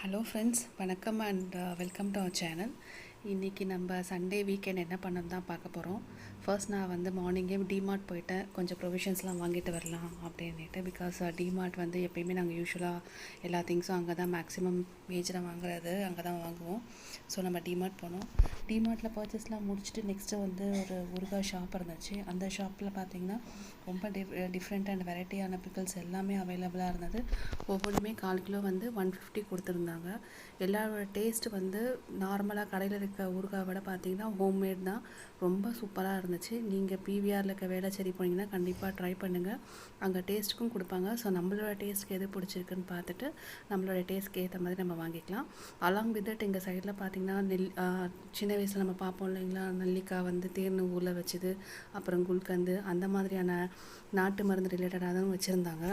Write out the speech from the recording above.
Hello friends, வணக்கம் and welcome to our channel. இன்றைக்கி நம்ம சண்டே வீக்கெண்ட் என்ன பண்ணணும் தான் பார்க்க போகிறோம். ஃபர்ஸ்ட் நான் வந்து மார்னிங்கே டிமார்ட் போயிட்டேன், கொஞ்சம் ப்ரொவிஷன்ஸ்லாம் வாங்கிட்டு வரலாம் அப்படின்ட்டு. பிகாஸ் டிமார்ட் வந்து எப்பயுமே நாங்கள் யூஸ்வலாக எல்லா திங்ஸும் அங்கே தான் மேக்ஸிமம் மேஜராக வாங்குறது அங்கே தான் வாங்குவோம். ஸோ நம்ம டிமார்ட் போனோம். டிமார்ட்டில் பர்ச்சேஸ்லாம் முடிச்சுட்டு நெக்ஸ்ட்டு வந்து ஒரு ஊறுகாய் ஷாப் இருந்துச்சு. அந்த ஷாப்பில் பார்த்திங்கன்னா ரொம்ப டிஃப்ரெண்ட் அண்ட் வெரைட்டியான பிக்கிள்ஸ் எல்லாமே அவைலபிளாக இருந்தது. ஒவ்வொன்றுமே 1/4 கிலோ வந்து 150 கொடுத்துருந்தாங்க. எல்லாரோட டேஸ்ட்டு வந்து நார்மலாக கடையில் இருக்க ஊறுகாய் விட பார்த்திங்கன்னா ஹோம்மேட் தான். ரொம்ப சூப்பராக இருந்துச்சு. நீங்கள் பிவிஆரில் இருக்க வேளச்சேரி போனீங்கன்னா கண்டிப்பாக ட்ரை பண்ணுங்கள். அங்கே டேஸ்ட்டுக்கும் கொடுப்பாங்க. ஸோ நம்மளோட டேஸ்ட்க்கு எது பிடிச்சிருக்குன்னு பார்த்துட்டு நம்மளோட டேஸ்ட்க்கு ஏற்ற மாதிரி நம்ம வாங்கிக்கலாம். அலாங் வித் தட் எங்கள் சைடில் பார்த்திங்கன்னா சின்ன வயசில் நம்ம பார்ப்போம் இல்லைங்களா, நெல்லிக்காய் வந்து தேர்னு ஊரில் வச்சுது, அப்புறம் குல்கந்து, அந்த மாதிரியான நாட்டு மருந்து ரிலேட்டடாக தான் வச்சுருந்தாங்க.